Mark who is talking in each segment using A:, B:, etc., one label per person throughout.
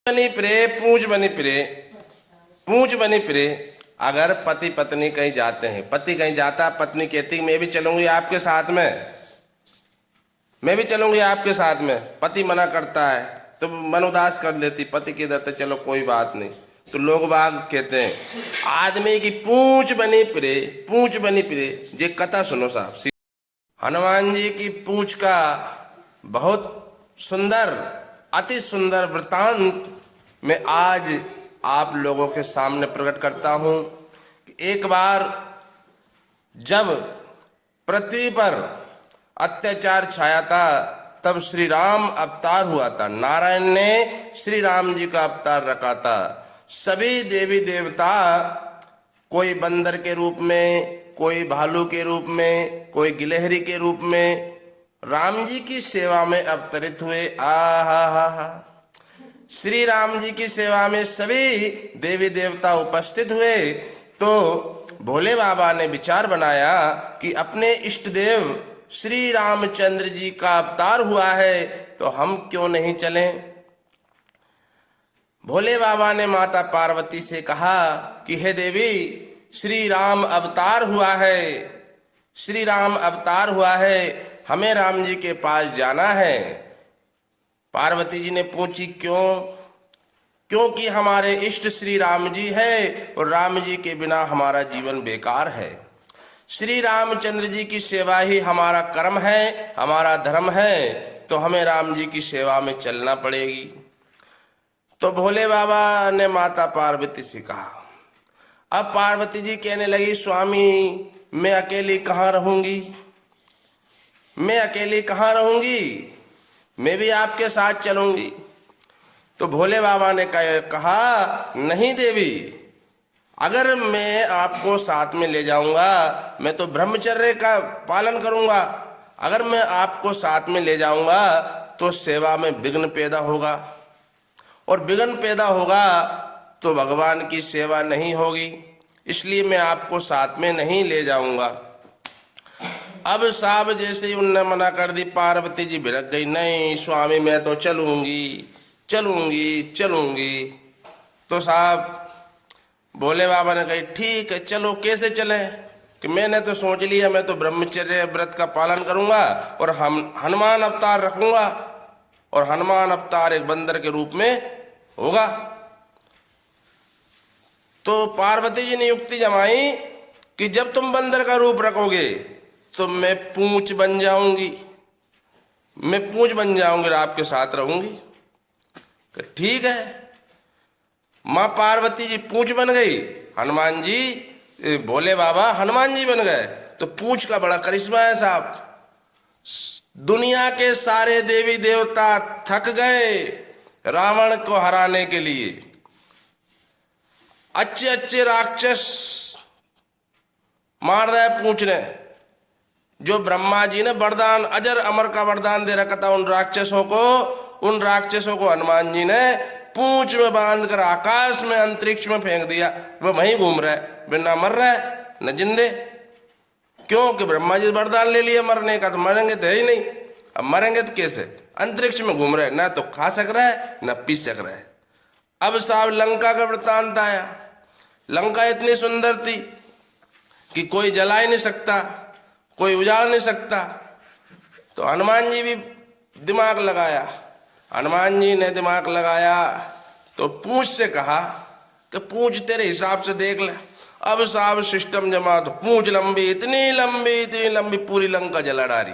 A: बनी फिरे, पूंछ बनी फिरे, पूंछ बनी फिरे। अगर पति पत्नी कहीं जाते हैं, पति कहीं जाता, पत्नी कहती मैं भी चलूंगी आपके साथ में, मैं भी चलूंगी आपके साथ में, पति मना करता है तो मन उदास कर लेती, पति कह देते चलो कोई बात नहीं। तो लोग बाग कहते हैं आदमी की पूंछ बनी फिरे, पूंछ बनी फिरे। ये कथा सुनो साहब, हनुमान जी की पूंछ का बहुत सुंदर, अति सुंदर वृतांत मैं आज आप लोगों के सामने प्रकट करता हूं कि एक बार जब पृथ्वी पर अत्याचार छाया था तब श्री राम अवतार हुआ था। नारायण ने श्री राम जी का अवतार रखा था। सभी देवी देवता कोई बंदर के रूप में, कोई भालू के रूप में, कोई गिलहरी के रूप में राम जी की सेवा में अवतरित हुए। हा श्री राम जी की सेवा में सभी देवी देवता उपस्थित हुए। तो भोले बाबा ने विचार बनाया कि अपने इष्ट देव श्री रामचंद्र जी का अवतार हुआ है तो हम क्यों नहीं चलें। भोले बाबा ने माता पार्वती से कहा कि हे देवी, श्री राम अवतार हुआ है, श्री राम अवतार हुआ है, हमें राम जी के पास जाना है। पार्वती जी ने पूछी क्यों? क्योंकि हमारे इष्ट श्री राम जी है और राम जी के बिना हमारा जीवन बेकार है। श्री रामचंद्र जी की सेवा ही हमारा कर्म है, हमारा धर्म है, तो हमें राम जी की सेवा में चलना पड़ेगी। तो भोले बाबा ने माता पार्वती से कहा। अब पार्वती जी कहने लगी स्वामी मैं अकेली कहाँ रहूंगी, मैं अकेली कहाँ रहूंगी, मैं भी आपके साथ चलूंगी। तो भोले बाबा ने कहा नहीं देवी, अगर मैं आपको साथ में ले जाऊंगा मैं तो ब्रह्मचर्य का पालन करूंगा, अगर मैं आपको साथ में ले जाऊंगा तो सेवा में विघ्न पैदा होगा, और विघ्न पैदा होगा तो भगवान की सेवा नहीं होगी, इसलिए मैं आपको साथ में नहीं ले जाऊंगा। अब साहब जैसे ही उनने मना कर दी, पार्वती जी भिड़क गई, नहीं स्वामी मैं तो चलूंगी चलूंगी चलूंगी। तो साहब भोले बाबा ने कही ठीक है चलो, कैसे चलें? कि मैंने तो सोच लिया मैं तो ब्रह्मचर्य व्रत का पालन करूंगा और हम हनुमान अवतार रखूंगा, और हनुमान अवतार एक बंदर के रूप में होगा। तो पार्वती जी ने युक्ति जमाई कि जब तुम बंदर का रूप रखोगे तो मैं पूंछ बन जाऊंगी, मैं पूंछ बन जाऊंगी और आपके साथ रहूंगी। ठीक है, माँ पार्वती जी पूंछ बन गई, हनुमान जी भोले बाबा हनुमान जी बन गए। तो पूंछ का बड़ा करिश्मा है साहब। दुनिया के सारे देवी देवता थक गए रावण को हराने के लिए। अच्छे अच्छे राक्षस मार रहे पूंछ ने। जो ब्रह्मा जी ने वरदान, अजर अमर का वरदान दे रखा था उन राक्षसों को हनुमान जी ने पूंछ में बांधकर आकाश में, अंतरिक्ष में फेंक दिया। वह वहीं घूम रहा है, बिना मर रहा है न जिंदे। क्यों कि ब्रह्मा जी वरदान ले लिया मरने का, तो मरेंगे तो है ही नहीं। अब मरेंगे तो कैसे? अंतरिक्ष में घूम रहे, ना तो खा सक रहा है न पी सक रहा है। अब साहब लंका का वृतांत आया। लंका इतनी सुंदर थी कि कोई जला ही नहीं सकता, कोई उजाड़ नहीं सकता। तो हनुमान जी भी दिमाग लगाया। हनुमान जी ने दिमाग लगाया तो पूंछ से कहा कि पूंछ तेरे हिसाब से देख ले। अब साहब सिस्टम जमा, तो पूंछ लंबी, इतनी लंबी पूरी लंका जला डाली।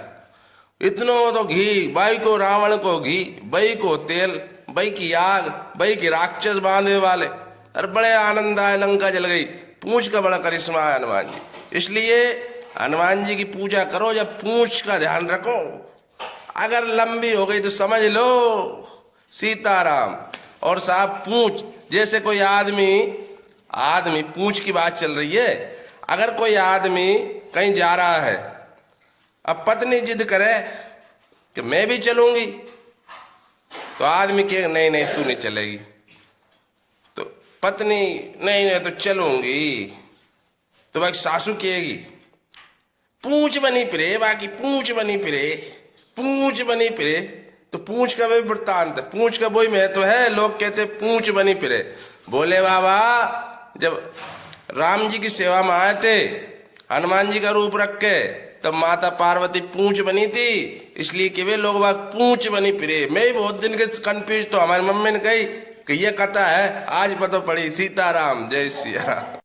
A: इतनो तो घी, भाई को रावण को घी, बई को तेल, बई की आग, बई की राक्षस बांधे वाले, और बड़े आनंद आए, लंका जल गई। पूंछ का बड़ा करिश्मा है हनुमान जी। इसलिए हनुमान जी की पूजा करो जब पूंछ का ध्यान रखो। अगर लंबी हो गई तो समझ लो सीताराम। और साहब पूंछ, जैसे कोई आदमी पूंछ की बात चल रही है। अगर कोई आदमी कहीं जा रहा है, अब पत्नी जिद करे कि मैं भी चलूंगी, तो आदमी कहे नहीं नहीं तू नहीं चलेगी। तो पत्नी नहीं नहीं तो चलूंगी, तो भाई सासू कहेगी पूंछ बनी फिरे, बाकी पूंछ बनी फिरे, पूंछ बनी फिरे। तो पूंछ का भी वृत्तांत, पूंछ का वही महत्व है। लोग कहते पूंछ बनी फिरे। बोले बाबा जब राम जी की सेवा में आए थे हनुमान जी का रूप रख के, तब माता पार्वती पूंछ बनी थी, इसलिए कि वे लोग बाग पूंछ बनी फिरे। मैं भी बहुत दिन के कंफ्यूज, तो हमारी मम्मी ने कही कि ये कथा है, आज पता पड़ी। सीताराम, जय सिया राम।